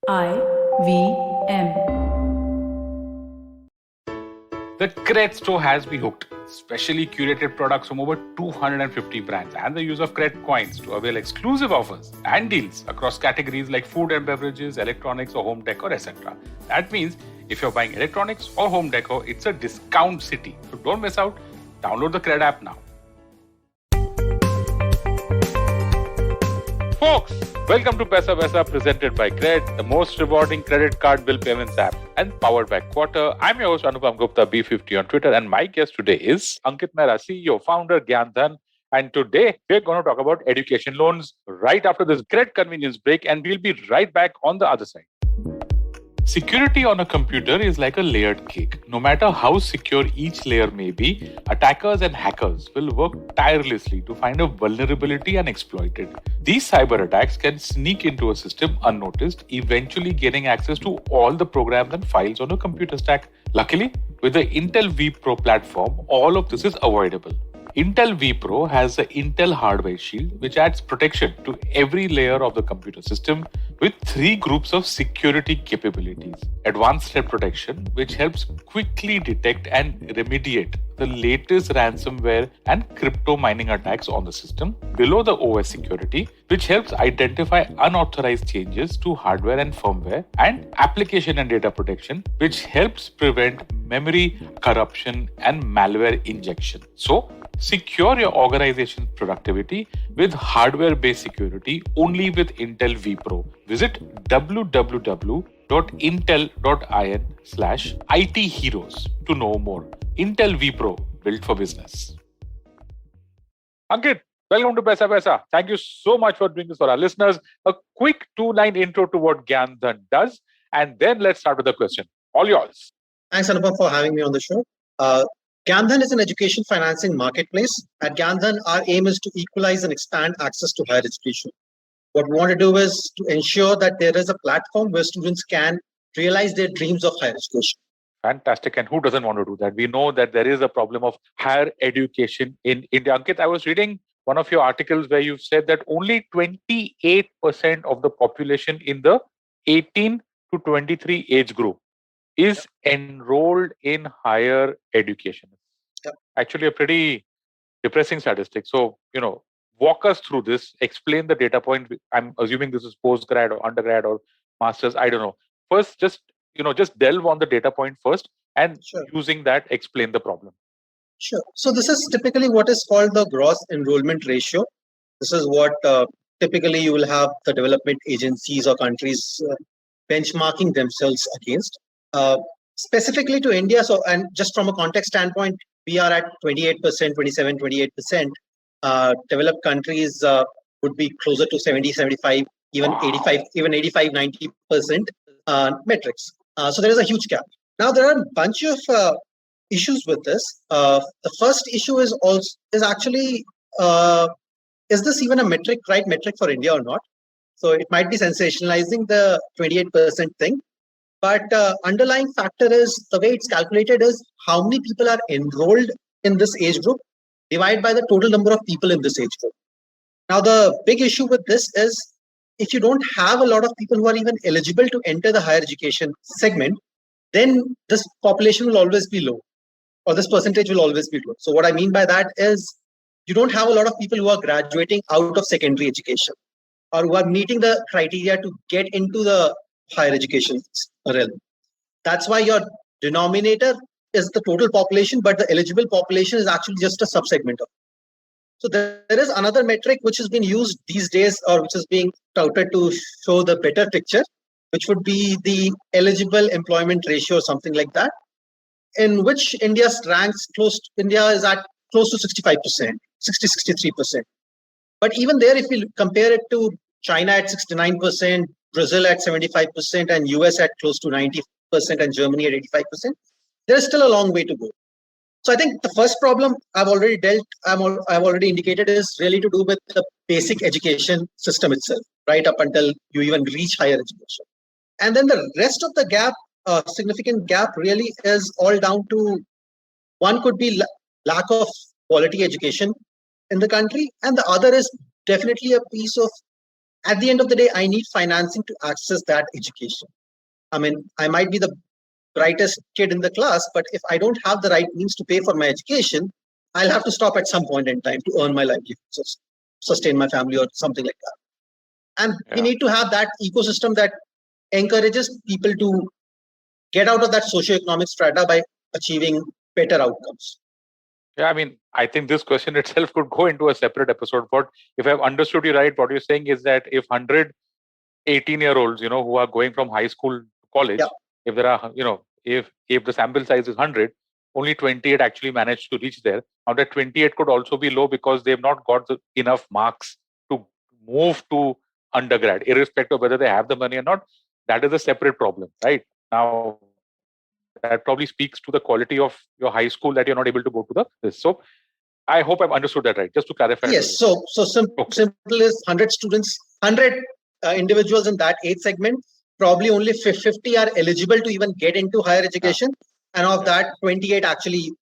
IVM. The Cred store has me hooked. Specially curated products from over 250 brands and the use of Cred coins to avail exclusive offers and deals across categories like food and beverages, electronics or home decor, etc. That means if you're buying electronics or home decor, it's a discount city. So don't miss out. Download the Cred app now. Folks, welcome to Paisa Vaisa presented by Cred, the most rewarding credit card bill payments app and powered by Quarter. I'm your host Anupam Gupta, B50 on Twitter, and my guest today is Ankit Mehra, CEO, founder, Gyanthan. And today we're going to talk about education loans right after this great convenience break, and we'll be right back on the other side. Security on a computer is like a layered cake. No matter how secure each layer may be, attackers and hackers will work tirelessly to find a vulnerability and exploit it. These cyber attacks can sneak into a system unnoticed, eventually gaining access to all the programs and files on a computer stack. Luckily, with the Intel vPro platform, all of this is avoidable. Intel vPro has the Intel Hardware Shield, which adds protection to every layer of the computer system with 3 groups of security capabilities. Advanced Threat Protection, which helps quickly detect and remediate the latest ransomware and crypto mining attacks on the system. Below the OS Security, which helps identify unauthorized changes to hardware and firmware. And Application and Data Protection, which helps prevent memory corruption and malware injection. So, secure your organization's productivity with hardware-based security only with Intel vPro. Visit www.intel.in/IT-heroes to know more. Intel vPro, built for business. Ankit, welcome to Paisa Vaisa. Thank you so much for doing this for our listeners. A quick 2-line intro to what Gyanthan does, and then let's start with the question. All yours. Thanks, Anupam, for having me on the show. Gyanthan is an education financing marketplace. At Gyanthan, our aim is to equalize and expand access to higher education. What we want to do is to ensure that there is a platform where students can realize their dreams of higher education. Fantastic. And who doesn't want to do that? We know that there is a problem of higher education in India. Ankit, I was reading one of your articles where you said that only 28% of the population in the 18 to 23 age group is enrolled in higher education. Yep. Actually, a pretty depressing statistic. So, walk us through this, explain the data point. I'm assuming this is postgrad or undergrad or master's. I don't know. First, just delve on the data point first, and Sure. using that, explain the problem. Sure. So this is typically what is called the gross enrollment ratio. This is what typically you will have the development agencies or countries benchmarking themselves against. Specifically to India, so and just from a context standpoint, we are at 28%, 27, 28%. Developed countries would be closer to 70, 75, even 85, even 85, 90% metrics. So there is a huge gap. Now there are a bunch of issues with this. The first issue is actually is this even a right metric for India or not? So it might be sensationalizing the 28% thing, but underlying factor is the way it's calculated is how many people are enrolled in this age group divided by the total number of people in this age group. Now the big issue with this is if you don't have a lot of people who are even eligible to enter the higher education segment, then this population will always be low, or this percentage will always be low. So what I mean by that is you don't have a lot of people who are graduating out of secondary education or who are meeting the criteria to get into the higher education realm. That's why your denominator is the total population, but the eligible population is actually just a subsegment of it. So there is another metric which has been used these days, or which is being touted to show the better picture, which would be the eligible employment ratio or something like that, in which India is at close to 65%, 60-63%. But even there, if we compare it to China at 69%, Brazil at 75%, and US at close to 90%, and Germany at 85%, there's still a long way to go. So I think the first problem I've already indicated is really to do with the basic education system itself, right up until you even reach higher education. And then the rest of the gap, significant gap really is all down to, one could be lack of quality education in the country, and the other is definitely a piece of at the end of the day, I need financing to access that education. I mean, I might be the brightest kid in the class, but if I don't have the right means to pay for my education, I'll have to stop at some point in time to earn my livelihood, sustain my family or something like that. And we need to have that ecosystem that encourages people to get out of that socioeconomic strata by achieving better outcomes. Yeah, I mean, I think this question itself could go into a separate episode. But if I've understood you right, what you're saying is that if 100 18-year-olds, who are going from high school to college, if there are, if the sample size is 100, only 28 actually managed to reach there. Now that 28 could also be low because they've not got enough marks to move to undergrad, irrespective of whether they have the money or not. That is a separate problem, right? Now, that probably speaks to the quality of your high school that you're not able to go to this. So I hope I've understood that right. Just to clarify. Yes. So simple is 100 students, 100 individuals in that age segment. Probably only 50 are eligible to even get into higher education, and of that, 28 actually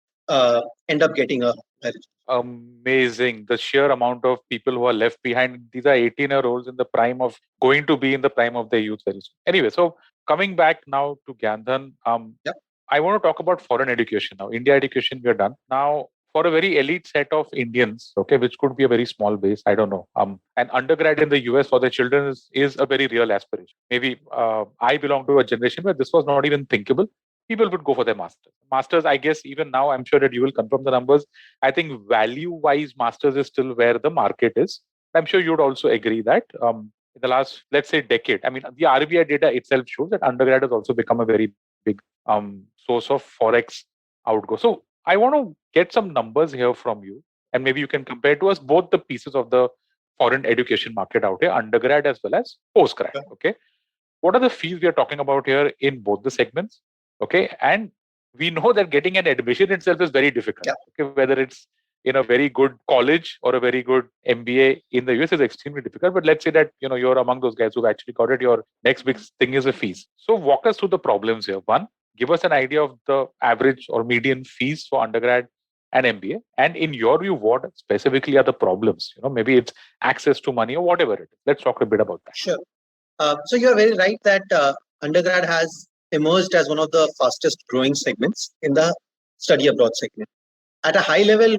end up getting a higher education. Amazing. The sheer amount of people who are left behind. These are 18-year-olds in the prime of going to be in the prime of their youth very soon. Anyway, so coming back now to Gyanthan, I want to talk about foreign education now. India education, we are done. Now, for a very elite set of Indians, okay, which could be a very small base, I don't know. An undergrad in the US for their children is a very real aspiration. Maybe I belong to a generation where this was not even thinkable. People would go for their masters. Masters, I guess, even now, I'm sure that you will confirm the numbers. I think value-wise, masters is still where the market is. I'm sure you would also agree that in the last, let's say, decade, I mean, the RBI data itself shows that undergrad has also become a very big source of forex outgo. So I want to get some numbers here from you, and maybe you can compare to us both the pieces of the foreign education market out here, undergrad as well as postgrad. Okay, what are the fees we are talking about here in both the segments? Okay, and we know that getting an admission itself is very difficult. Okay, whether it's in a very good college or a very good MBA in the US is extremely difficult. But let's say that you're among those guys who've actually got it. Your next big thing is the fees. So walk us through the problems here. One, give us an idea of the average or median fees for undergrad and MBA. And in your view, what specifically are the problems? Maybe it's access to money or whatever it is. Let's talk a bit about that. Sure. So you're very right that undergrad has emerged as one of the fastest growing segments in the study abroad segment. At a high level,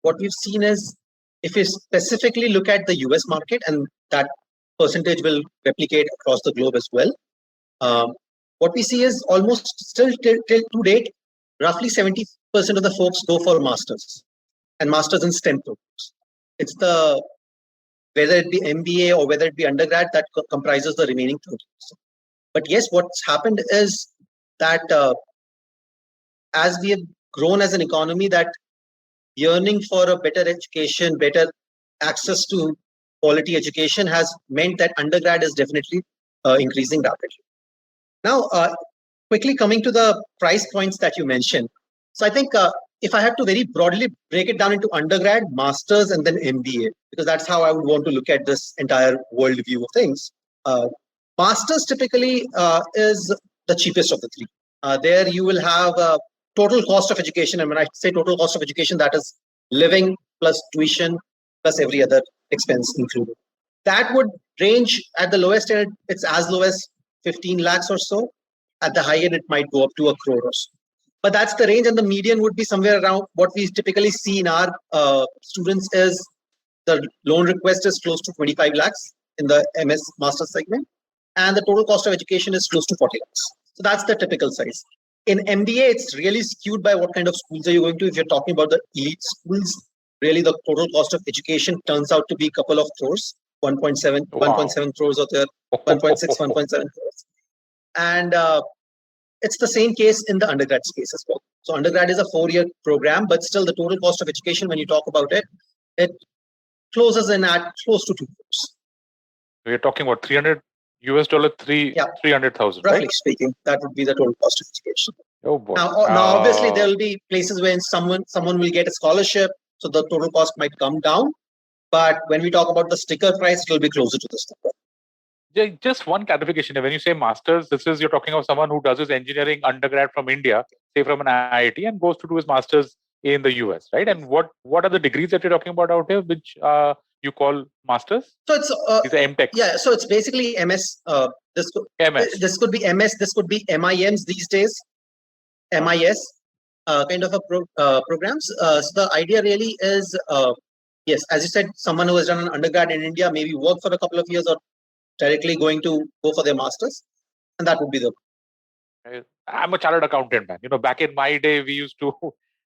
what we've seen is if we specifically look at the US market, and that percentage will replicate across the globe as well, what we see is almost still till to date, roughly 70% of the folks go for masters and masters in STEM programs. It's the whether it be MBA or whether it be undergrad that comprises the remaining 30%. But yes, what's happened is that as we have grown as an economy, that yearning for a better education, better access to quality education has meant that undergrad is definitely increasing rapidly. Now, quickly coming to the price points that you mentioned. So I think if I had to very broadly break it down into undergrad, masters, and then MBA, because that's how I would want to look at this entire worldview of things. Masters typically is the cheapest of the three. There you will have total cost of education. And when I say total cost of education, that is living plus tuition plus every other expense included. That would range at the lowest end, it's as low as 15 lakhs or so. At the high end, it might go up to 1 crore or so. But that's the range, and the median would be somewhere around what we typically see in our students is the loan request is close to 25 lakhs in the MS master segment, and the total cost of education is close to 40 lakhs. So that's the typical size. In MBA, it's really skewed by what kind of schools are you going to. If you're talking about the elite schools, really the total cost of education turns out to be a couple of crores, 1.7 crores or there, 1.6, 1.7 crores. And it's the same case in the undergrad space as well. So undergrad is a 4-year program, but still the total cost of education, when you talk about it, it closes in at close to 2 crores. We're talking about $300 $300,000, roughly right? speaking, that would be the total cost of education. Oh boy. Now obviously there will be places where someone will get a scholarship, so the total cost might come down. But when we talk about the sticker price, it will be closer to the sticker. Just one clarification. When you say masters, you're talking of someone who does his engineering undergrad from India, say from an IIT, and goes to do his masters in the US, right? And what are the degrees that you're talking about out here, which you call masters? So it's These are MTechs. yeah. So it's basically MS. MS. This could be MS. This could be MIMs these days. MIS kind of a programs. So the idea really is, yes, as you said, someone who has done an undergrad in India, maybe work for a couple of years or directly going to go for their masters, and that would be the. I'm a chartered accountant, man. Back in my day, we used to.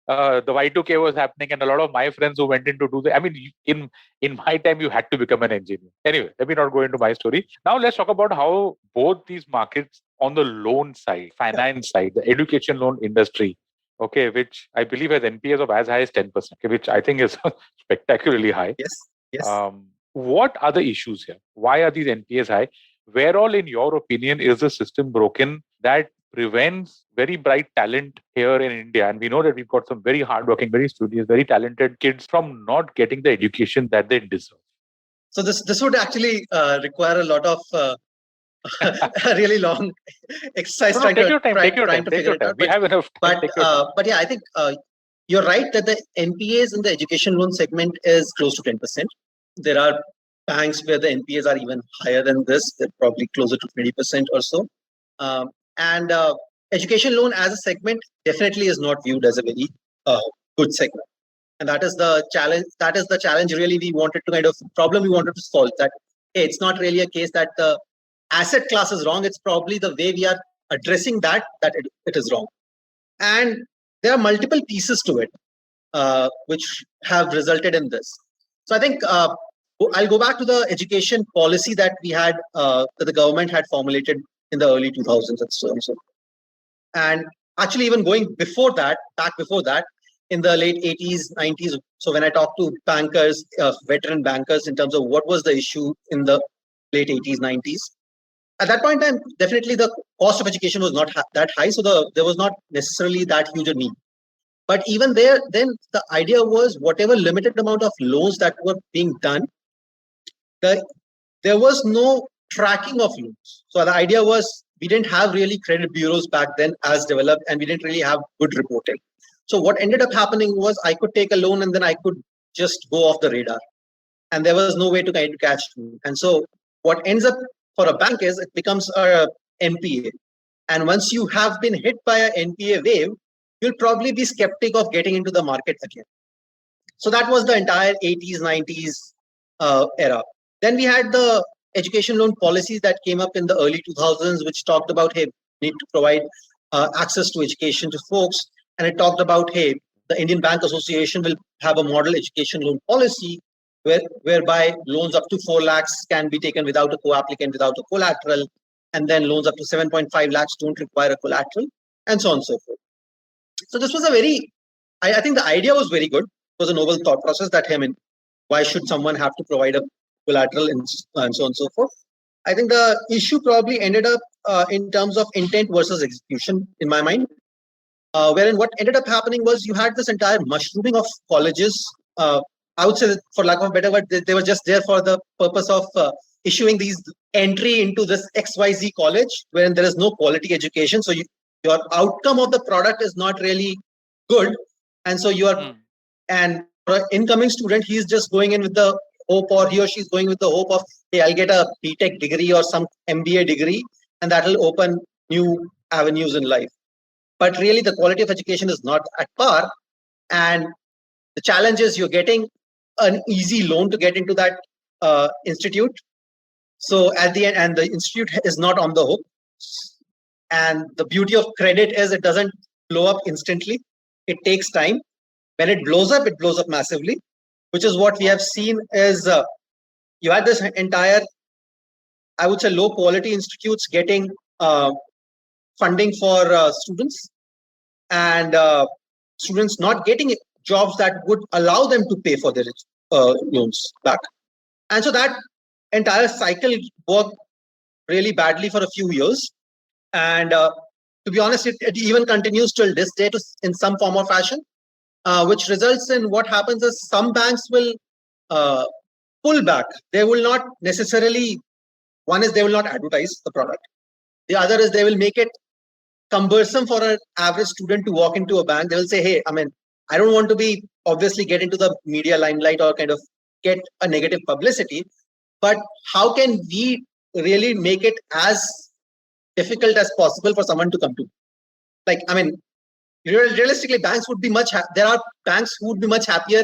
The Y2K was happening, and a lot of my friends who went into I mean, in my time, you had to become an engineer. Anyway, let me not go into my story. Now, let's talk about how both these markets, on the loan side, finance side, the education loan industry, okay, which I believe has NPAs of as high as 10%, which I think is spectacularly high. Yes. Yes. What are the issues here? Why are these NPAs high? Where all, in your opinion, is the system broken that prevents very bright talent here in India? And we know that we've got some very hardworking, very studious, very talented kids from not getting the education that they deserve. So this would actually require a lot of a really long exercise. Take your time. We have enough time. But yeah, I think you're right that the NPAs in the education loan segment is close to 10%. There are banks where the NPAs are even higher than this. They're probably closer to 20% or so. And education loan as a segment definitely is not viewed as a very good segment. And that is the challenge. That is the challenge really we wanted to problem we wanted to solve. That hey, it's not really a case that the asset class is wrong. It's probably the way we are addressing that it is wrong. And there are multiple pieces to it which have resulted in this. So I think I'll go back to the education policy that we had, that the government had formulated in the early 2000s and so on. And actually, even going before that, in the late 80s, 90s. So when I talked to bankers, veteran bankers, in terms of what was the issue in the late 80s, 90s, at that point in time, definitely the cost of education was not that high. So there was not necessarily that huge a need. But even there, then the idea was whatever limited amount of loans that were being done, there was no tracking of loans. So the idea was we didn't have really credit bureaus back then as developed, and we didn't really have good reporting. So what ended up happening was I could take a loan and then I could just go off the radar. And there was no way to kind of catch me. And so what ends up for a bank is it becomes a NPA. And once you have been hit by an NPA wave, you'll probably be skeptic of getting into the market again. So that was the entire 80s, 90s era. Then we had the education loan policies that came up in the early 2000s, which talked about, hey, we need to provide access to education to folks. And it talked about, hey, the Indian Bank Association will have a model education loan policy whereby loans up to 4 lakhs can be taken without a co-applicant, without a collateral, and then loans up to 7.5 lakhs don't require a collateral, and so on and so forth. So this was a I think the idea was very good. It was a noble thought process that, why should someone have to provide a collateral and so on and so forth. I think the issue probably ended up in terms of intent versus execution, in my mind. Wherein what ended up happening was you had this entire mushrooming of colleges. I would say, for lack of a better word, they were just there for the purpose of issuing these entry into this XYZ college, wherein there is no quality education. So your outcome of the product is not really good. And so and for an incoming student, he's just going in with the hope, or he or she is going with the hope of, hey, I'll get a BTech degree or some MBA degree, and that will open new avenues in life. But really, the quality of education is not at par. And the challenge is you're getting an easy loan to get into that institute. So at the end, and the institute is not on the hook. And the beauty of credit is it doesn't blow up instantly. It takes time. When it blows up massively, which is what we have seen is you had this entire, I would say, low quality institutes getting funding for students, and students not getting jobs that would allow them to pay for their loans back. And so that entire cycle worked really badly for a few years. And to be honest, it even continues till this day in some form or fashion, which results in what happens is some banks will pull back. They will not necessarily, one is they will not advertise the product. The other is they will make it cumbersome for an average student to walk into a bank. They will say, hey, I don't want to be obviously get into the media limelight or kind of get a negative publicity, but how can we really make it as difficult as possible for someone to come to? Like, I mean, realistically, banks would be there are banks who would be much happier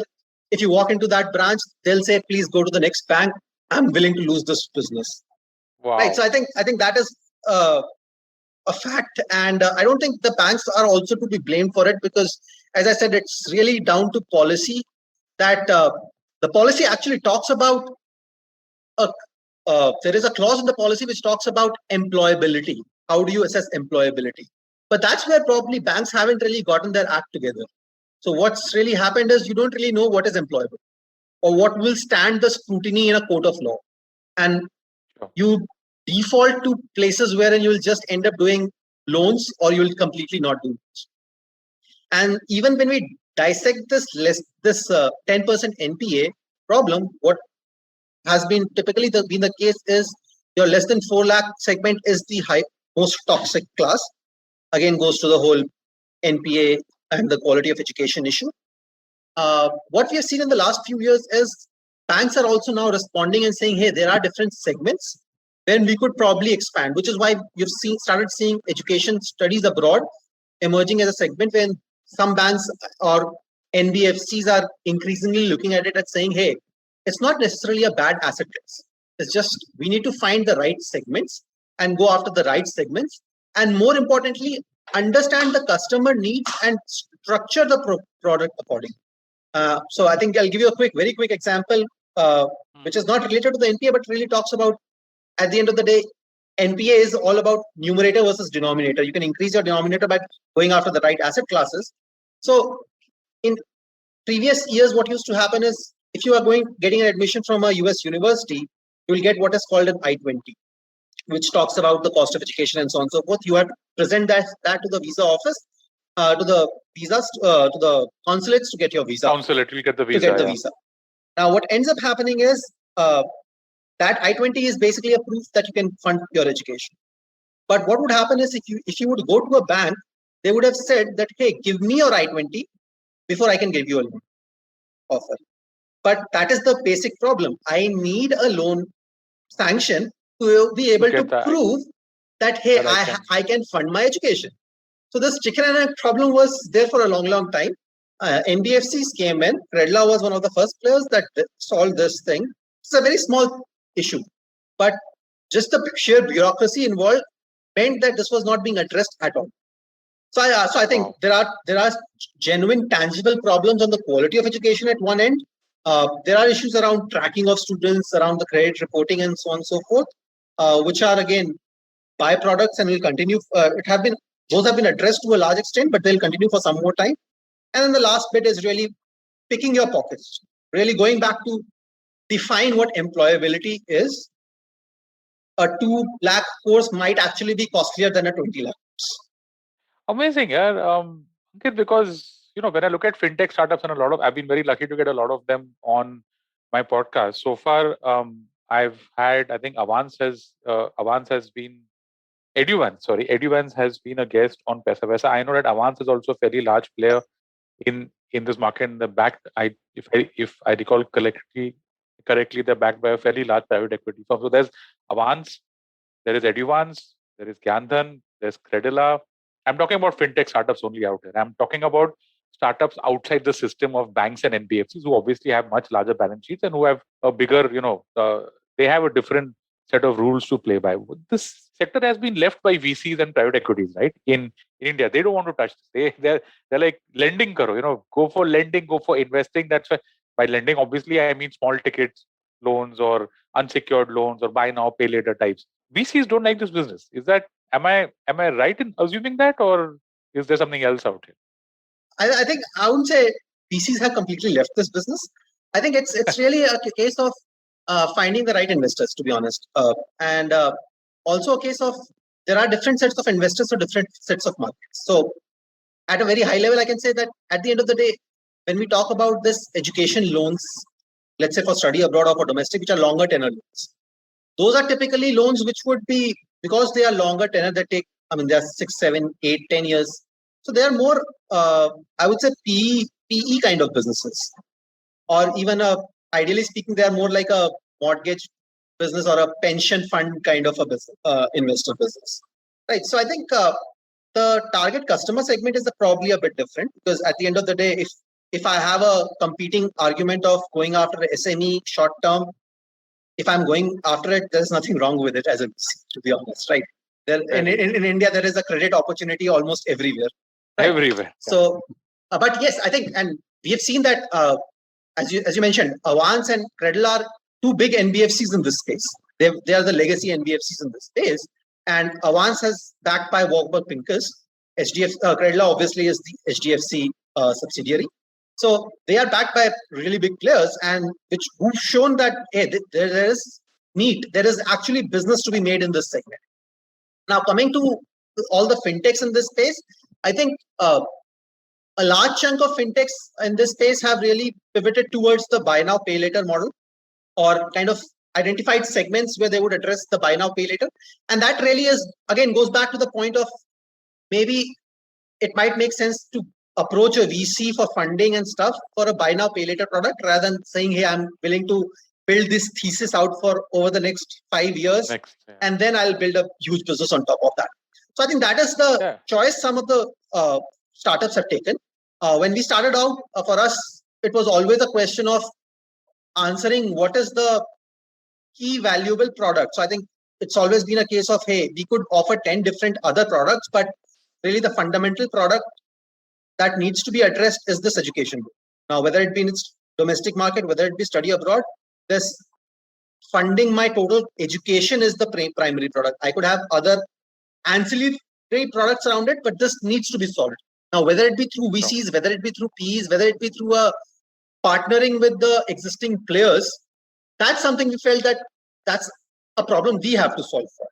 if you walk into that branch. They'll say, please go to the next bank. I'm willing to lose this business. Wow. Right. So I think that is a fact, and I don't think the banks are also to be blamed for it, because, as I said, it's really down to policy. That the policy actually talks about there is a clause in the policy which talks about employability. How do you assess employability? But that's where probably banks haven't really gotten their act together. So what's really happened is you don't really know what is employable or what will stand the scrutiny in a court of law. And you default to places wherein you'll just end up doing loans or you'll completely not do loans. And even when we dissect this 10% NPA problem, what has been typically been the case is your less than 4 lakh segment is the most toxic class. Again, goes to the whole NPA and the quality of education issue. What we have seen in the last few years is banks are also now responding and saying, hey, there are different segments when we could probably expand, which is why you've started seeing education studies abroad emerging as a segment when some banks or NBFCs are increasingly looking at it and saying, hey, it's not necessarily a bad asset class. It's just we need to find the right segments and go after the right segments. And more importantly, understand the customer needs and structure the product accordingly. So I think I'll give you a very quick example, which is not related to the NPA, but really talks about, at the end of the day, NPA is all about numerator versus denominator. You can increase your denominator by going after the right asset classes. So in previous years, what used to happen is if you are getting an admission from a US university, you will get what is called an I-20, which talks about the cost of education and so on and so forth. You have to present that to the visa office, to the visas, to the consulates to get your visa. Consulate, you get the visa. Visa. Now, what ends up happening is that I-20 is basically a proof that you can fund your education. But what would happen is if you would go to a bank, they would have said that, hey, give me your I-20 before I can give you a loan offer. But that is the basic problem. I need a loan sanction to be able to prove that, hey, I can fund my education. So this chicken and egg problem was there for a long time. NBFCs came in. Credila was one of the first players that solved this thing. It's a very small issue, but just the sheer bureaucracy involved meant that this was not being addressed at all. So I think there are genuine, tangible problems on the quality of education at one end. There are issues around tracking of students, around the credit reporting, and so on and so forth, which are again byproducts and will continue. Those have been addressed to a large extent, but they'll continue for some more time. And then the last bit is really picking your pockets, really going back to define what employability is. A 2 lakh course might actually be costlier than a 20 lakh course. Amazing, yeah. Because when I look at fintech startups and I've been very lucky to get a lot of them on my podcast so far. I've had, I think Avance has been Eduvance has been a guest on Paisa. I know that Avance is also a fairly large player in this market. In the back, if I recall correctly, they're backed by a fairly large private equity firm. So there's Avance, there is Eduvance, there is Gyandhan, there's Credila. I'm talking about fintech startups only out there. I'm talking about startups outside the system of banks and NBFCs who obviously have much larger balance sheets and who have a bigger, they have a different set of rules to play by. This sector has been left by VCs and private equities, right? In India, they don't want to touch this. They're like lending, go for lending, go for investing. That's why by lending, obviously, I mean small tickets loans or unsecured loans or buy now, pay later types. VCs don't like this business. Am I right in assuming that, or is there something else out here? I think I wouldn't say VCs have completely left this business. I think it's really a case of finding the right investors, to be honest, and also a case of there are different sets of investors for different sets of markets. So at a very high level, I can say that at the end of the day, when we talk about this education loans, let's say for study abroad or for domestic, which are longer tenor loans, those are typically loans which would be, because they are longer tenor, they are 6, 7, 8, 10 years. So they are more, I would say, PE kind of businesses, or even a ideally speaking, they are more like a mortgage business or a pension fund kind of a business, investor business, right? So I think the target customer segment is probably a bit different, because at the end of the day, if I have a competing argument of going after SME short term, if I'm going after it, there's nothing wrong with it, as a VC, to be honest, right? There, in India, there is a credit opportunity almost everywhere, right? Everywhere. So, but yes, I think, and we have seen that, as you mentioned, Avance and Credila are two big NBFCs in this space. They are the legacy NBFCs in this space, and Avance has backed by Warburg Pincus. Credila obviously is the HDFC subsidiary. So they are backed by really big players, and who've shown that hey, there is need, there is actually business to be made in this segment. Now, coming to all the fintechs in this space, I think a large chunk of fintechs in this space have really pivoted towards the buy now, pay later model, or kind of identified segments where they would address the buy now, pay later. And that really is, again, goes back to the point of maybe it might make sense to approach a VC for funding and stuff for a buy now, pay later product, rather than saying, hey, I'm willing to build this thesis out for over the next 5 years, and then I'll build a huge business on top of that. So I think that is the choice some of the startups have taken. When we started out, for us, it was always a question of answering what is the key valuable product. So I think it's always been a case of, hey, we could offer 10 different other products, but really the fundamental product that needs to be addressed is this education. Now, whether it be in its domestic market, whether it be study abroad, this funding my total education is the primary product. I could have other ancillary products around it, but this needs to be solved. Now, whether it be through VCs, whether it be through PEs, whether it be through partnering with the existing players, that's something we felt that that's a problem we have to solve for.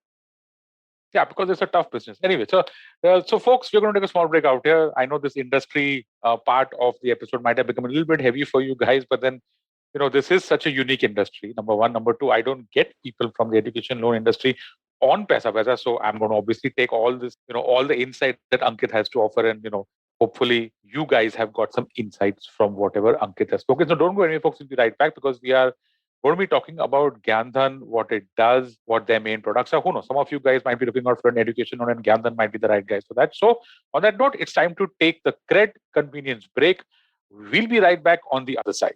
Yeah, because it's a tough business. Anyway, so folks, we're going to take a small break out here. I know this industry part of the episode might have become a little bit heavy for you guys, but then, this is such a unique industry. Number one. Number two, I don't get people from the education loan industry on Paisabaza. So I'm going to obviously take all this, all the insight that Ankit has to offer, and, hopefully you guys have got some insights from whatever Ankit has spoken. So don't go anywhere, folks. We'll be right back, because we are going to be talking about Gyandhan, what it does, what their main products are. Who knows? Some of you guys might be looking out for an education loan, and Gyandhan might be the right guys for that. So on that note, it's time to take the Cred convenience break. We'll be right back on the other side.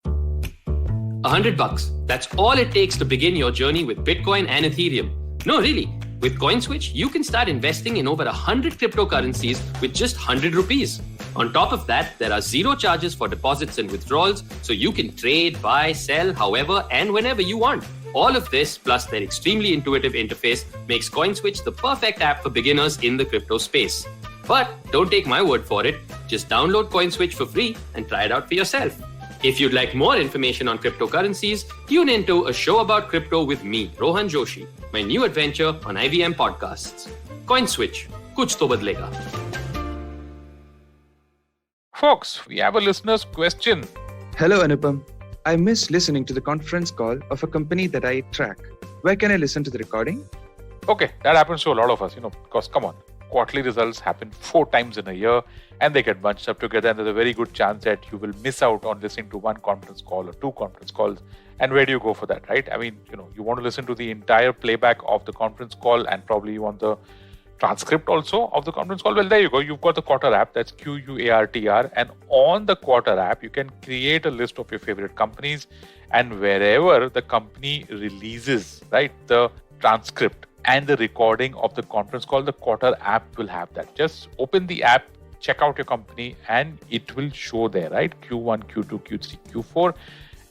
$100. That's all it takes to begin your journey with Bitcoin and Ethereum. No, really. With CoinSwitch, you can start investing in over 100 cryptocurrencies with just 100 rupees. On top of that, there are zero charges for deposits and withdrawals, so you can trade, buy, sell, however and whenever you want. All of this, plus their extremely intuitive interface, makes CoinSwitch the perfect app for beginners in the crypto space. But don't take my word for it. Just download CoinSwitch for free and try it out for yourself. If you'd like more information on cryptocurrencies, tune into a show about crypto with me, Rohan Joshi, my new adventure on IVM Podcasts. CoinSwitch, kuch to badlega. Folks, we have a listener's question. Hello, Anupam. I miss listening to the conference call of a company that I track. Where can I listen to the recording? Okay, that happens to a lot of us, because come on, quarterly results happen 4 times in a year, and they get bunched up together, and there's a very good chance that you will miss out on listening to one conference call or 2 conference calls. And where do you go for that, right? I mean, you want to listen to the entire playback of the conference call, and probably you want the transcript also of the conference call. Well, there you go. You've got the Quarter app. That's QUARTR. And on the Quarter app, you can create a list of your favorite companies, and wherever the company releases, right, the transcript and the recording of the conference call, the Quarter app will have that. Just open the app, check out your company, and it will show there, right? Q1, Q2, Q3, Q4.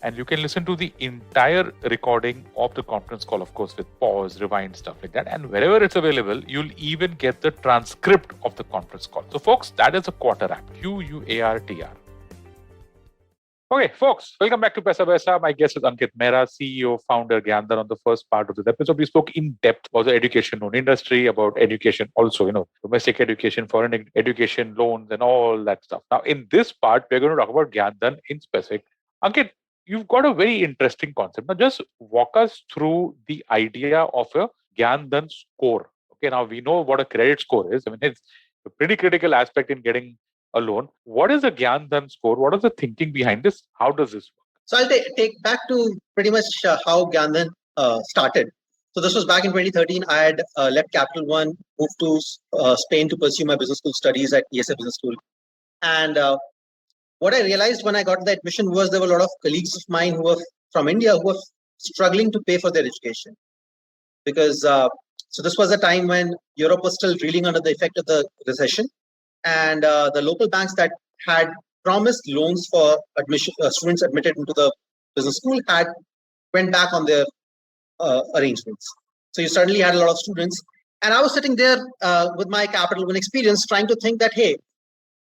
And you can listen to the entire recording of the conference call, of course, with pause, rewind, stuff like that. And wherever it's available, you'll even get the transcript of the conference call. So, folks, that is a Quarter app, QUARTR. Okay, folks, welcome back to Paisabaza. My guest is Ankit Mehra, CEO, founder, Gyandhan. On the first part of this episode, we spoke in depth about the education loan industry, about education also, domestic education, foreign education loans, and all that stuff. Now, in this part, we're going to talk about Gyandhan in specific. Ankit, you've got a very interesting concept. Now, just walk us through the idea of a Gyandhan score. Okay, now we know what a credit score is. I mean, it's a pretty critical aspect in getting a loan. What is a Gyandhan score? What is the thinking behind this? How does this work? So I'll take back to pretty much how Gandhan started. So this was back in 2013. I had left Capital One, moved to Spain to pursue my business school studies at ESA Business School. And what I realized when I got the admission was there were a lot of colleagues of mine who were from India who were struggling to pay for their education. Because so this was a time when Europe was still reeling under the effect of the recession. And the local banks that had promised loans for admission students admitted into the business school had went back on their arrangements. So you suddenly had a lot of students, and I was sitting there with my Capital One experience, trying to think that hey,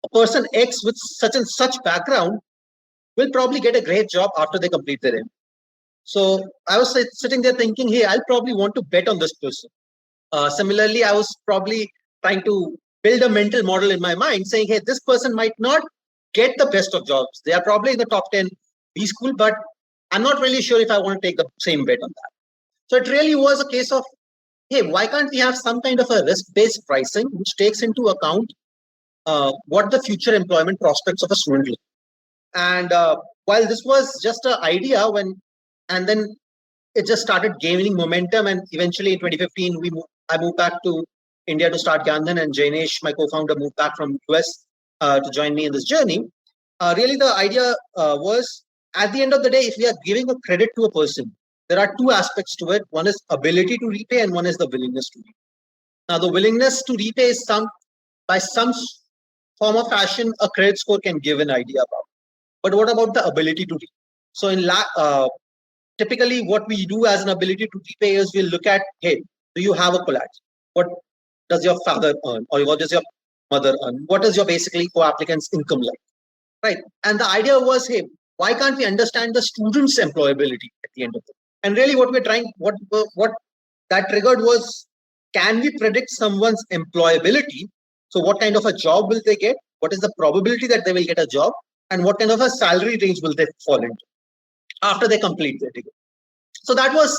a person X with such and such background will probably get a great job after they complete their MBA. So I was sitting there thinking, hey, I'll probably want to bet on this person. Similarly, I was probably trying to build a mental model in my mind saying, hey, this person might not get the best of jobs. They are probably in the top 10 B school, but I'm not really sure if I want to take the same bet on that. So it really was a case of, hey, why can't we have some kind of a risk-based pricing which takes into account what the future employment prospects of a student look. And while this was just an idea and then it just started gaining momentum, and eventually in 2015, I moved back to India to start Gandhan, and Jainesh, my co-founder, moved back from US to join me in this journey. Really, the idea was, at the end of the day, if we are giving a credit to a person, there are two aspects to it. One is ability to repay, and one is the willingness to repay. Now, the willingness to repay is by some form of fashion, a credit score can give an idea about. But what about the ability to repay? So typically what we do as an ability to repay is we'll look at, hey, do you have a collateral? What does your father earn? Or what does your mother earn? What is your basically co-applicant's income like? Right. And the idea was, hey, why can't we understand the student's employability at the end of it? And really what we're trying, what that triggered was, can we predict someone's employability? So what kind of a job will they get? What is the probability that they will get a job? And what kind of a salary range will they fall into after they complete their degree? So that was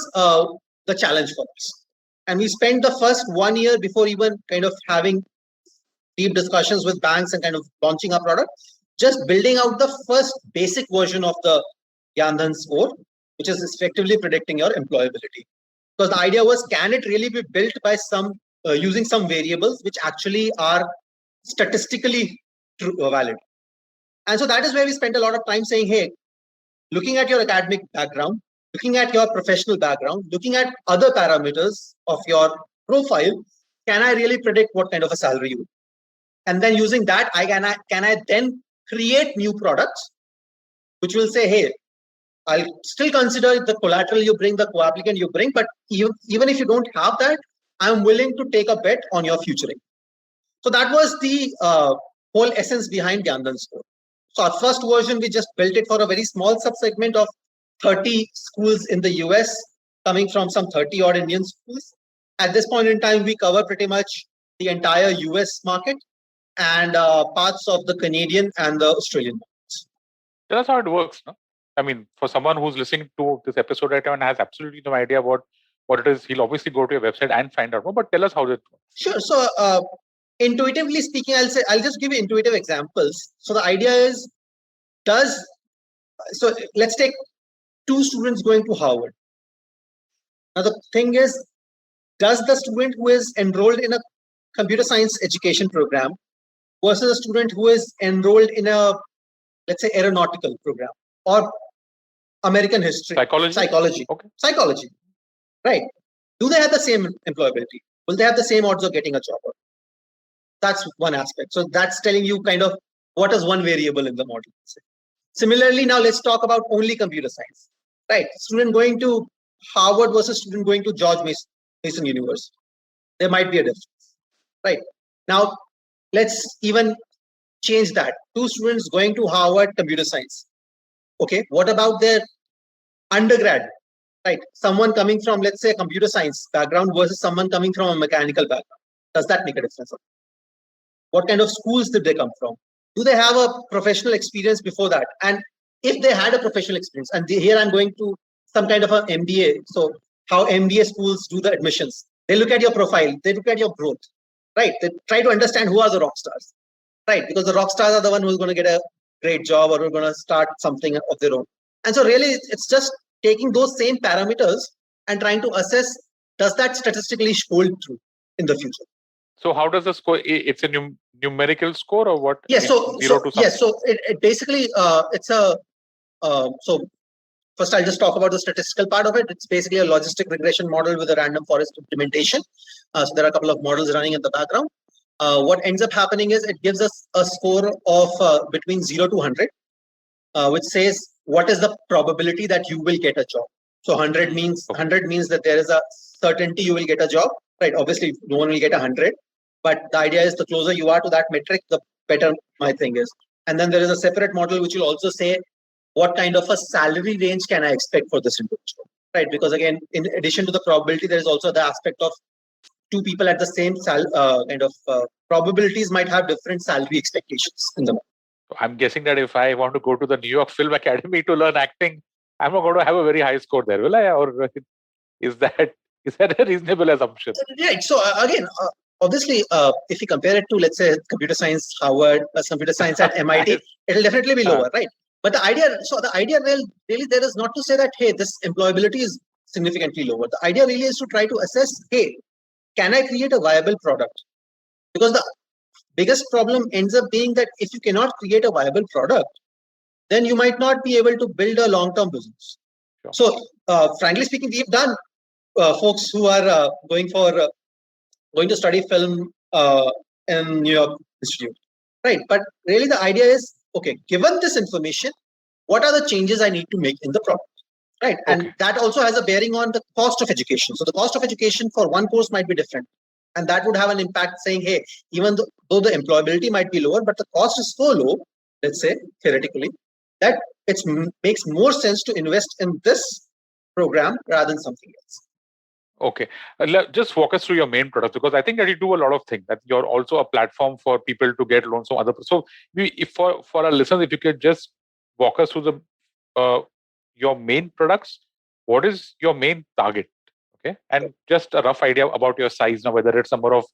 the challenge for us. And we spent the first 1 year before even kind of having deep discussions with banks and kind of launching our product, just building out the first basic version of the Gandhan score, which is effectively predicting your employability. Because the idea was, can it really be built by using some variables which actually are statistically valid? And so that is where we spent a lot of time saying, hey, looking at your academic background, looking at your professional background, looking at other parameters of your profile, can I really predict what kind of a salary you will? And then using that, can I then create new products which will say, hey, I'll still consider the collateral you bring, the co-applicant you bring, but even if you don't have that, I'm willing to take a bet on your futuring. So that was the whole essence behind Gandhan score. So our first version, we just built it for a very small subsegment of 30 schools in the US, coming from some 30 odd Indian schools. At this point in time, we cover pretty much the entire US market and parts of the Canadian and the Australian markets. Tell us how it works. No? I mean, for someone who's listening to this episode right now and has absolutely no idea what it is, he'll obviously go to your website and find out more. But tell us how it works. Sure. So intuitively speaking, I'll just give you intuitive examples. So the idea is, so let's take 2 students going to Harvard. Now the thing is, does the student who is enrolled in a computer science education program versus a student who is enrolled in a, let's say, aeronautical program or American history, psychology, okay. Psychology, right? Do they have the same employability? Will they have the same odds of getting a job? That's one aspect. So that's telling you kind of what is one variable in the model. Similarly, now let's talk about only computer science, right? Student going to Harvard versus student going to George Mason University. There might be a difference, right? Now, let's even change that. 2 students going to Harvard computer science. Okay, what about their undergrad, right? Someone coming from, let's say, a computer science background versus someone coming from a mechanical background. Does that make a difference? What kind of schools did they come from? Do they have a professional experience before that? And if they had a professional experience, and here I'm going to some kind of an MBA. So how MBA schools do the admissions. They look at your profile, they look at your growth, right? They try to understand who are the rock stars, right? Because the rock stars are the one who's going to get a great job or who are going to start something of their own. And so really, it's just taking those same parameters and trying to assess, does that statistically hold true in the future? So how does the score? It's a numerical score or what? Yes. It's zero to something. Yes. So it basically it's a so first I'll just talk about the statistical part of it. It's basically a logistic regression model with a random forest implementation. So there are a couple of models running in the background. What ends up happening is it gives us a score of between 0 to 100, which says what is the probability that you will get a job. So 100 means that there is a certainty you will get a job, right? Obviously, no one will get 100, but the idea is the closer you are to that metric, the better my thing is. And then there is a separate model which will also say what kind of a salary range can I expect for this individual, right? Because again, in addition to the probability, there is also the aspect of two people at the same probabilities might have different salary expectations in the market. I'm guessing that if I want to go to the New York Film Academy to learn acting, I'm not going to have a very high score there, will I? Or is that a reasonable assumption? Right. So again, obviously, if you compare it to, let's say, computer science, Harvard, plus computer science at MIT, it'll definitely be lower, right? But the idea really there is not to say that, hey, this employability is significantly lower. The idea really is to try to assess, hey, can I create a viable product? Because the biggest problem ends up being that if you cannot create a viable product, then you might not be able to build a long-term business. Sure. So, frankly speaking, we've done folks who are going to study film in New York Institute, right? But really, the idea is, okay, given this information, what are the changes I need to make in the product, right? Okay. And that also has a bearing on the cost of education. So the cost of education for one course might be different. And that would have an impact saying, hey, even though the employability might be lower, but the cost is so low, let's say, theoretically, that it makes more sense to invest in this program rather than something else. Okay. Just walk us through your main product, because I think that you do a lot of things, that you're also a platform for people to get loans from other. So if for our listeners, if you could just walk us through your main products, what is your main target? Okay. And just a rough idea about your size now, whether it's number of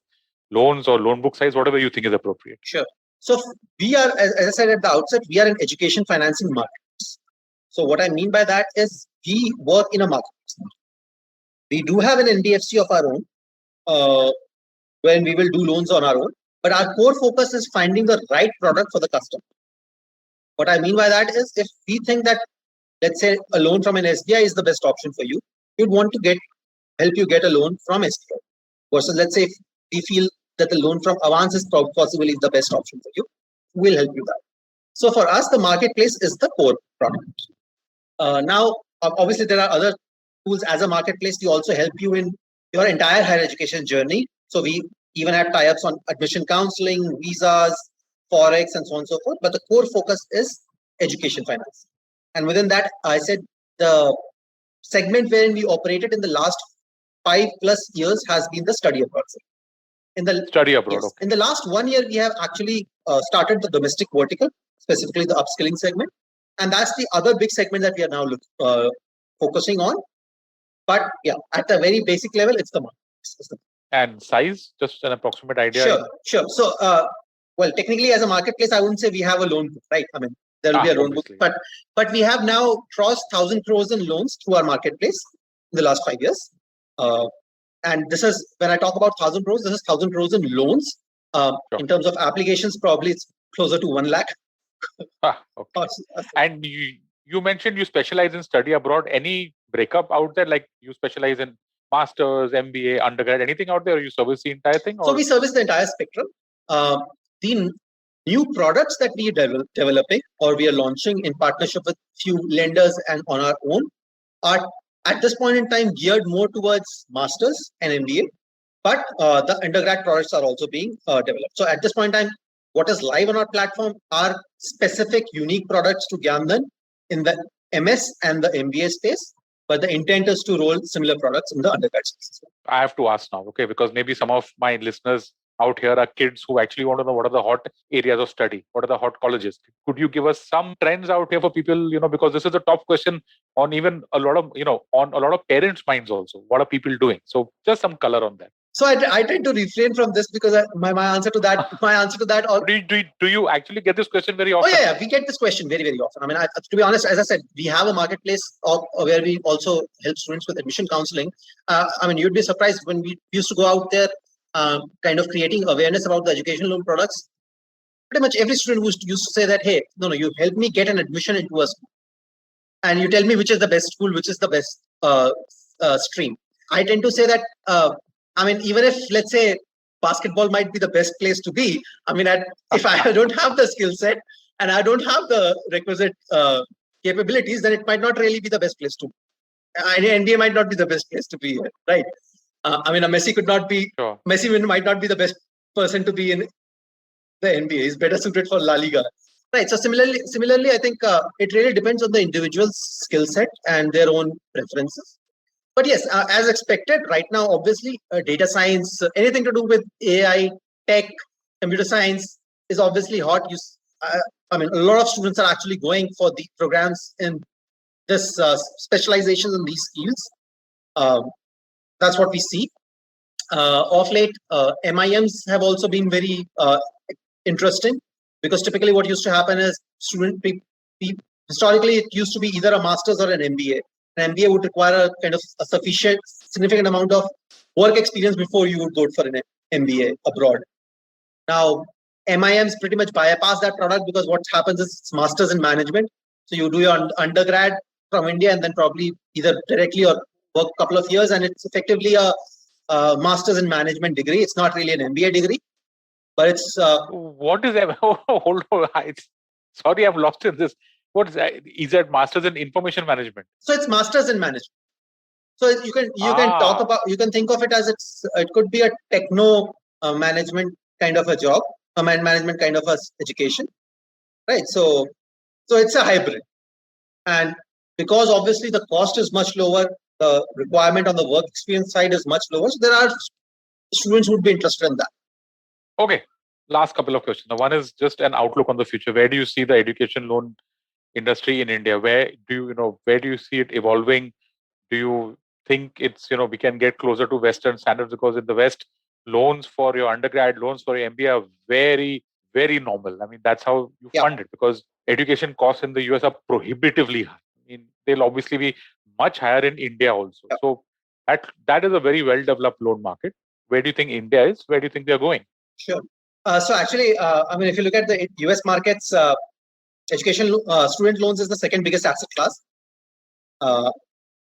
loans or loan book size, whatever you think is appropriate. Sure. So we are, as I said at the outset, we are an education financing marketplace. So what I mean by that is we work in a marketplace. We do have an NBFC of our own, when we will do loans on our own, but our core focus is finding the right product for the customer. What I mean by that is, if we think that, let's say, a loan from an SBI is the best option for you, we'd want to help you get a loan from SBI. Versus, let's say, if we feel that the loan from Avance is possibly the best option for you, we'll help you that. So for us, the marketplace is the core product. Now, obviously, there are other tools as a marketplace. We also help you in your entire higher education journey. So we even have tie-ups on admission counseling, visas, Forex, and so on and so forth. But the core focus is education finance. And within that, I said the segment wherein we operated in the last 5+ years has been the study abroad segment. Study abroad. Yes, in the last 1 year, we have actually started the domestic vertical, specifically the upskilling segment. And that's the other big segment that we are now focusing on. But yeah, at a very basic level, it's the market. And size, just an approximate idea? Sure. So, well, technically as a marketplace, I wouldn't say we have a loan book, right? I mean, there will be a loan book, but we have now crossed 1,000 crores in loans through our marketplace in the last 5 years. And this is, when I talk about 1,000 crores, this is 1,000 crores in loans. Sure. In terms of applications, probably it's closer to 1 lakh. Okay. And you mentioned you specialize in study abroad. Any breakup out there, like you specialize in masters, MBA, undergrad, anything out there, or you service the entire thing? So we service the entire spectrum. The new products that we are developing or we are launching in partnership with few lenders and on our own are at this point in time geared more towards masters and MBA, but the undergrad products are also being developed. So at this point in time, what is live on our platform are specific unique products to Gyandan in the MS and the MBA space. But the intent is to roll similar products in the undergrad space. I have to ask now, okay, because maybe some of my listeners out here are kids who actually want to know what are the hot areas of study, what are the hot colleges. Could you give us some trends out here for people, because this is a top question on even a lot of, on a lot of parents' minds also. What are people doing? So just some color on that. So I tend to refrain from this because my answer to that, Do you actually get this question very often? Oh yeah, we get this question very, very often. I mean, to be honest, as I said, we have a marketplace where we also help students with admission counseling. I mean, you'd be surprised when we used to go out there, kind of creating awareness about the education loan products. Pretty much every student used to say that, hey, no, you help me get an admission into a school, and you tell me which is the best school, which is the best stream. I tend to say that, I mean, even if, let's say, basketball might be the best place to be, I mean, if I don't have the skill set and I don't have the requisite capabilities, then it might not really be the best place to be. NBA might not be the best place to be, right? I mean, a Messi could not be, Sure. Messi might not be the best person to be in the NBA. He's better suited for La Liga. Right. So similarly, I think it really depends on the individual's skill set and their own preferences. But yes, as expected, right now, obviously, data science, anything to do with AI, tech, computer science is obviously hot. I mean, a lot of students are actually going for the programs in this specialization in these fields. That's what we see. Of late, MIMs have also been very interesting, because typically what used to happen is historically it used to be either a master's or an MBA. An MBA would require a kind of a significant amount of work experience before you would go for an MBA abroad. Now, MIMs pretty much bypass that product, because what happens is it's masters in management. So you do your undergrad from India and then probably either directly or work a couple of years, and it's effectively a master's in management degree. It's not really an MBA degree, but it's what is that? Hold on. Sorry, I'm lost in this. What is that? Is that masters in information management? So it's masters in management. So you can talk about, you can think of it as it could be a techno management kind of a job, a management kind of a education, right? So it's a hybrid, and because obviously the cost is much lower, the requirement on the work experience side is much lower. So there are students who would be interested in that. Okay, last couple of questions. Now, one is just an outlook on the future. Where do you see the education loan industry in India? Where do you see it evolving? Do you think it's, we can get closer to Western standards? Because in the West, loans for your undergrad, loans for your MBA are very, very normal. I mean, that's how you fund it, because education costs in the US are prohibitively high. I mean, they'll obviously be much higher in India also. So that is a very well-developed loan market. Where do you think India is? Where do you think they're going? Sure. So actually, I mean, if you look at the US markets, education student loans is the second biggest asset class.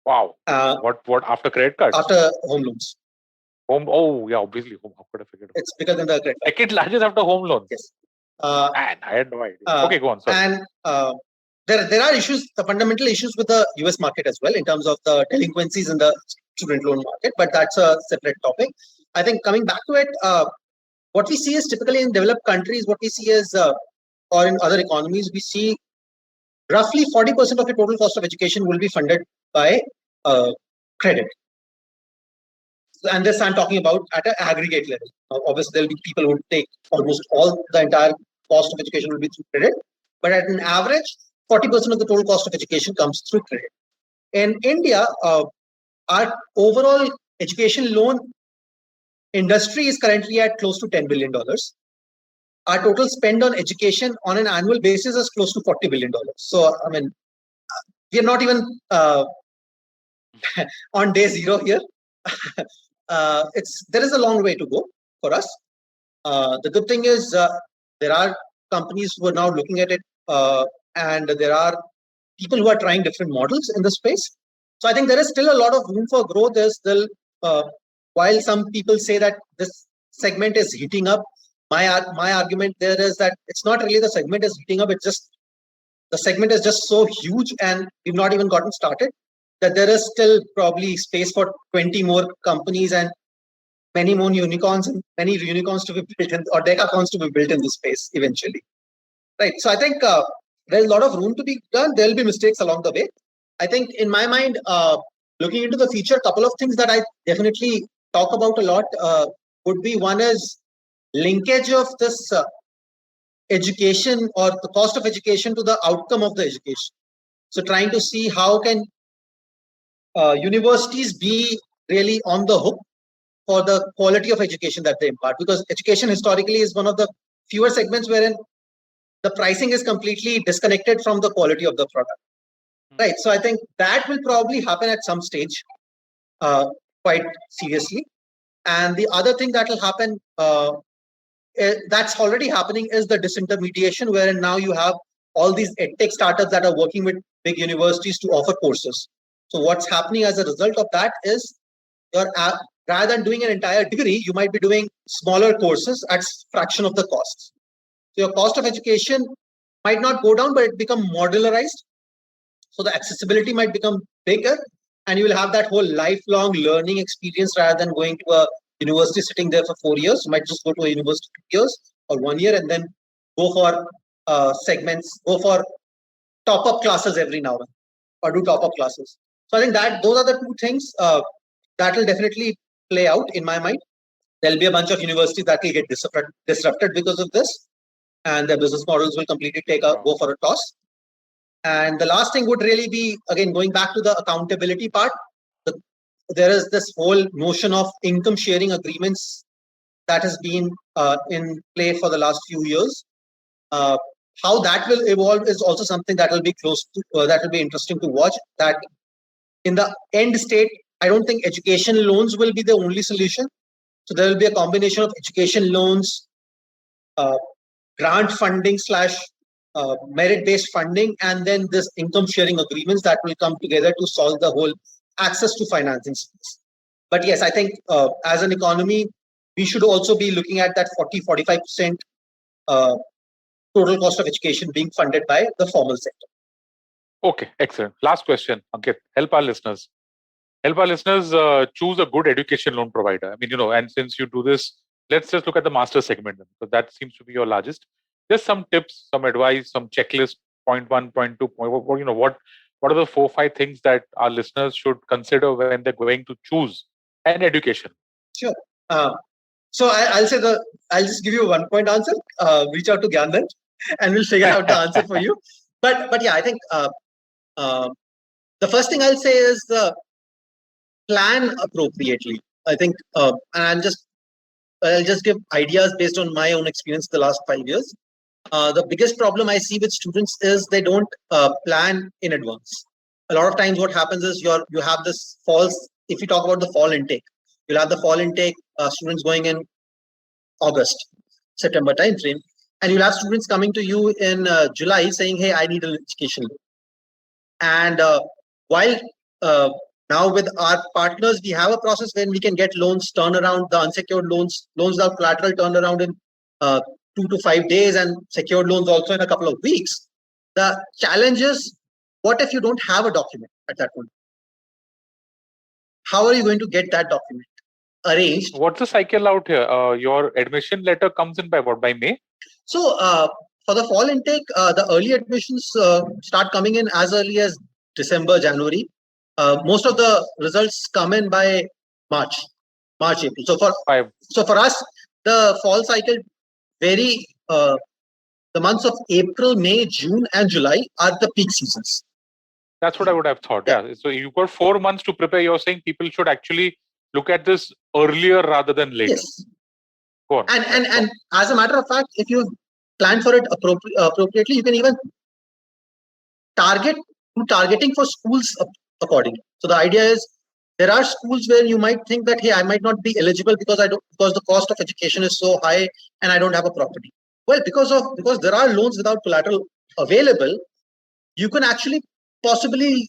Wow. What after credit cards? After home loans. Oh yeah, obviously home. How could I forget? It's bigger than the credit card. Second largest after home loans. Yes. Man, I had no idea. Okay, go on. Sorry. And there are issues, the fundamental issues with the US market as well, in terms of the delinquencies in the student loan market, but that's a separate topic. I think coming back to it, what we see is typically in developed countries, what we see is, or in other economies, we see roughly 40% of the total cost of education will be funded by credit. And this I'm talking about at an aggregate level. Obviously, there'll be people who take almost all the entire cost of education will be through credit, but at an average, 40% of the total cost of education comes through credit. In India, our overall education loan industry is currently at close to $10 billion. Our total spend on education on an annual basis is close to $40 billion. So, I mean, we are not even on day zero here. There is a long way to go for us. The good thing is there are companies who are now looking at it, and there are people who are trying different models in the space. So I think there is still a lot of room for growth. There's still, while some people say that this segment is heating up, my argument there is that it's not really the segment is heating up. It's just the segment is just so huge, and we've not even gotten started, that there is still probably space for 20 more companies and many more unicorns, and many unicorns to be built in, or decacorns to be built in this space eventually. Right. So I think there's a lot of room to be done. There'll be mistakes along the way. I think in my mind, looking into the future, a couple of things that I definitely talk about a lot would be, one is linkage of this education or the cost of education to the outcome of the education. So trying to see how can universities be really on the hook for the quality of education that they impart, because education historically is one of the fewer segments wherein the pricing is completely disconnected from the quality of the product. Right. So I think that will probably happen at some stage quite seriously. And the other thing that will happen that's already happening is the disintermediation, wherein now you have all these edtech startups that are working with big universities to offer courses. So what's happening as a result of that is rather than doing an entire degree, you might be doing smaller courses at fraction of the costs. So your cost of education might not go down, but it become modularized. So the accessibility might become bigger, and you will have that whole lifelong learning experience rather than going to a university sitting there for 4 years. You might just go to a university 2 years or 1 year and then go for segments, go for top-up classes every now and then, or do top-up classes. So I think that those are the two things that will definitely play out in my mind. There'll be a bunch of universities that will get disrupted because of this, and their business models will completely go for a toss. And the last thing would really be, again, going back to the accountability part. There is this whole notion of income sharing agreements that has been in play for the last few years. How that will evolve is also something that will be that will be interesting to watch. That in the end state, I don't think education loans will be the only solution. So there will be a combination of education loans, grant funding / merit-based funding, and then this income sharing agreements that will come together to solve the whole access to financing space. But yes, I think as an economy, we should also be looking at that 40-45% total cost of education being funded by the formal sector. Okay, excellent. Last question, Ankit. Help our listeners. Choose a good education loan provider. I mean, and since you do this, let's just look at the master segment. So that seems to be your largest. Just some tips, some advice, some checklist, point 1, point 2, what are the 4-5 things that our listeners should consider when they're going to choose an education? Sure. So I'll just give you a 1-point answer. Reach out to Gyandan and we'll figure out the answer for you. But yeah, I think the first thing I'll say is plan appropriately. I think, and I'll just give ideas based on my own experience the last 5 years. The biggest problem I see with students is they don't plan in advance. A lot of times what happens is you have this if you talk about the fall intake, you'll have the fall intake students going in August, September timeframe, and you'll have students coming to you in July saying, hey, I need an education loan. And while now with our partners, we have a process when we can get loans turned around, the unsecured loans without collateral turned around in 2 to 5 days, and secured loans also in a couple of weeks. The challenge is, what if you don't have a document at that point? How are you going to get that document arranged? What's the cycle out here? Your admission letter comes in by what? By May? So for the fall intake, the early admissions start coming in as early as December, January. Most of the results come in by March, April. So for us, the fall cycle the months of April, May, June, and July are the peak seasons. That's what I would have thought. Yeah. So you've got 4 months to prepare. You're saying people should actually look at this earlier rather than later. Yes. Go on. And as a matter of fact, if you plan for it appropriately, you can even targeting for schools accordingly. So the idea is, there are schools where you might think that, hey, I might not be eligible because the cost of education is so high and I don't have a property. Well, because there are loans without collateral available, you can actually possibly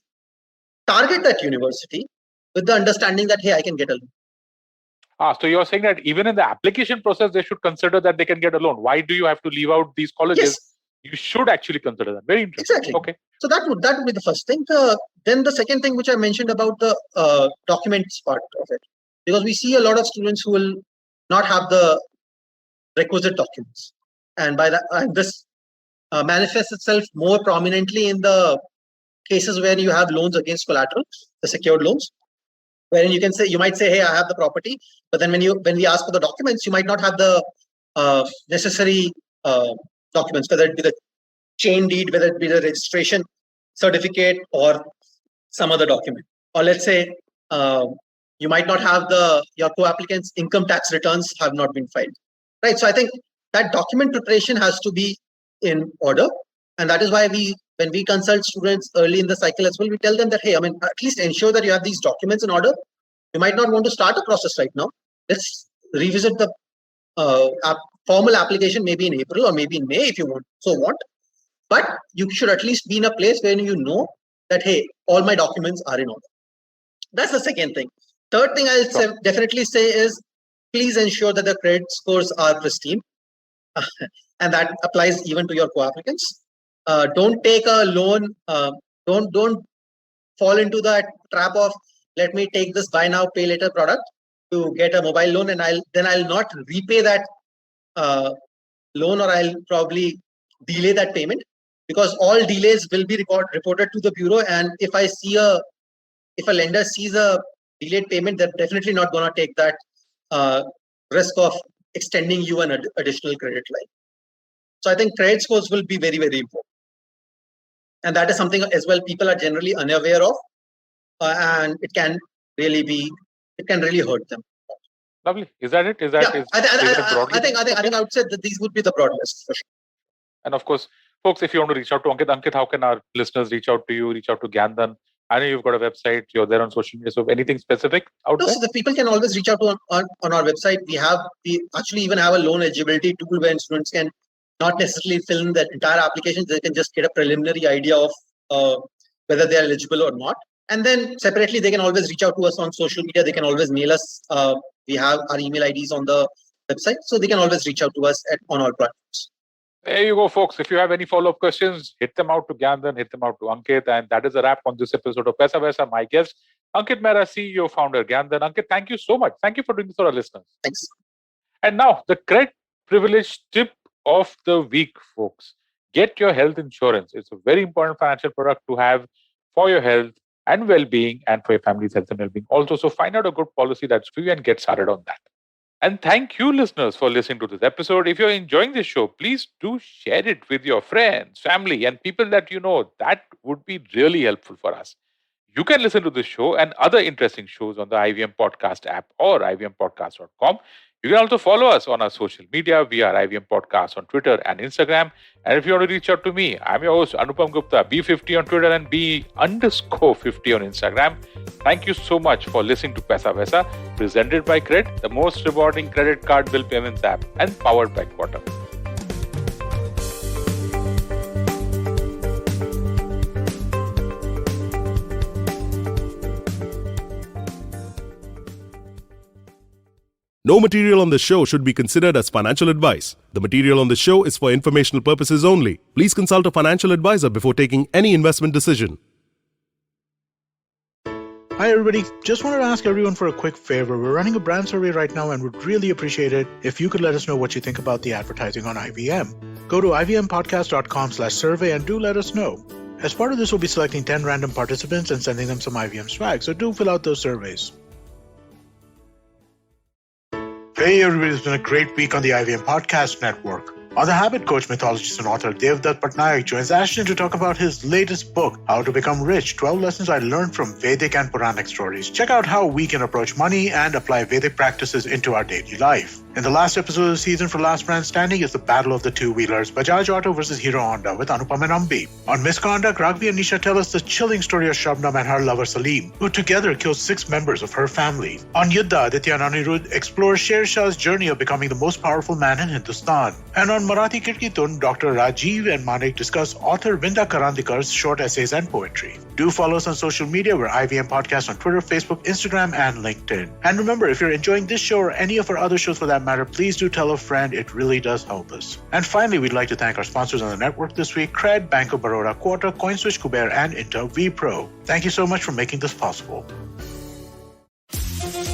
target that university with the understanding that, hey, I can get a loan. So you're saying that even in the application process, they should consider that they can get a loan. Why do you have to leave out these colleges? Yes. You should actually consider that. Very interesting. Exactly. Okay. So that would be the first thing. Then the second thing, which I mentioned about the documents part of it, because we see a lot of students who will not have the requisite documents, and by that this manifests itself more prominently in the cases where you have loans against collateral, the secured loans, wherein you might say, hey, I have the property, but then when we ask for the documents, you might not have the necessary documents, whether it be the chain deed, whether it be the registration certificate or some other document. Or let's say You might not have your co-applicant's income tax returns have not been filed, right? So I think that document preparation has to be in order. And that is why when we consult students early in the cycle as well, we tell them that, hey, I mean, at least ensure that you have these documents in order. You might not want to start a process right now. Let's revisit the formal application maybe in April or maybe in May if you want. But you should at least be in a place where you know that, hey, all my documents are in order. That's the second thing. Third thing I'll definitely say is, please ensure that the credit scores are pristine. And that applies even to your co-applicants. Don't take a loan. Don't fall into that trap of, let me take this buy now, pay later product to get a mobile loan, and I'll not repay that loan, or I'll probably delay that payment, because all delays will be reported to the bureau. And if a lender sees a delayed payment, they're definitely not going to take that risk of extending you an additional credit line. So I think credit scores will be very, very important. And that is something as well people are generally unaware of, and it can really hurt them. Lovely. Is that it? I think I would say that these would be the broad lists for sure. And of course, folks, if you want to reach out to Ankit, how can our listeners reach out to you, reach out to Gyandan? I know you've got a website, you're there on social media. So anything specific out there? So the people can always reach out to on our website. We actually even have a loan eligibility tool where students can not necessarily fill in the entire application. They can just get a preliminary idea of whether they are eligible or not. And then separately, they can always reach out to us on social media. They can always mail us. We have our email IDs on the website. So they can always reach out to us on all platforms. There you go, folks. If you have any follow-up questions, hit them out to Gyandan, hit them out to Ankit. And that is a wrap on this episode of Paisa Vaisa. My guest, Ankit Mehra, CEO, founder, Gyandan. Ankit, thank you so much. Thank you for doing this for our listeners. Thanks. And now, the credit privilege tip of the week, folks. Get your health insurance. It's a very important financial product to have for your health and well-being, and for your family's health and well-being also. So find out a good policy that's for you and get started on that. And thank you, listeners, for listening to this episode. If you're enjoying this show, please do share it with your friends, family, and people that you know. That would be really helpful for us. You can listen to this show and other interesting shows on the IVM Podcast app or ivmpodcast.com. You can also follow us on our social media. We are IVM Podcast on Twitter and Instagram. And if you want to reach out to me, I'm your host, Anupam Gupta, B50 on Twitter and B_50 on Instagram. Thank you so much for listening to Paisa Vaisa, presented by Cred, the most rewarding credit card bill payments app, and powered by Quarter. No material on the show should be considered as financial advice. The material on the show is for informational purposes only. Please consult a financial advisor before taking any investment decision. Hi everybody, just wanted to ask everyone for a quick favor. We're running a brand survey right now and would really appreciate it if you could let us know what you think about the advertising on IVM. Go to ivmpodcast.com/survey and do let us know. As part of this, we'll be selecting 10 random participants and sending them some IVM swag, so do fill out those surveys. Hey everybody, it's been a great week on the IVM Podcast Network. On The Habit, coach, mythologist, and author Devdutt Pattanaik joins Ashton to talk about his latest book, How to Become Rich, 12 Lessons I Learned from Vedic and Puranic Stories. Check out how we can approach money and apply Vedic practices into our daily life. In the last episode of the season for Last Man Standing is the Battle of the Two-Wheelers, Bajaj Auto versus Hero Honda with Anupam and Ambi. On Misconduct, Raghavi and Nisha tell us the chilling story of Shabnam and her lover Salim, who together killed 6 members of her family. On Yuddha, Aditya and Anirudh explore Sher Shah's journey of becoming the most powerful man in Hindustan. And on Marathi Kirkitun, Dr. Rajiv and Manik discuss author Vinda Karandikar's short essays and poetry. Do follow us on social media. We're IVM Podcast on Twitter, Facebook, Instagram, and LinkedIn. And remember, if you're enjoying this show or any of our other shows for that matter, please do tell a friend. It really does help us. And finally, we'd like to thank our sponsors on the network this week, Cred, Bank of Baroda, Quarter, CoinSwitch, Kuber, and Intel vPro. Thank you so much for making this possible.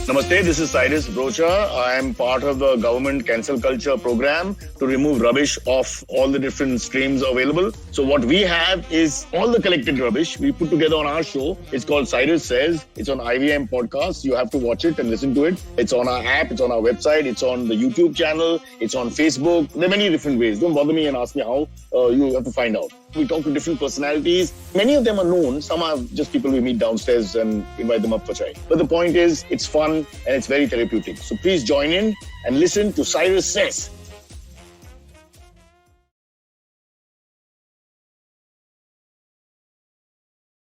Namaste, this is Cyrus Brocha. I am part of the government cancel culture program to remove rubbish off all the different streams available. So what we have is all the collected rubbish we put together on our show. It's called Cyrus Says. It's on IVM Podcast. You have to watch it and listen to it. It's on our app. It's on our website. It's on the YouTube channel. It's on Facebook. There are many different ways. Don't bother me and ask me how. You have to find out. We talk to different personalities. Many of them are known. Some are just people we meet downstairs and invite them up for chai. But the point is, it's fun and it's very therapeutic. So please join in and listen to Cyrus Says.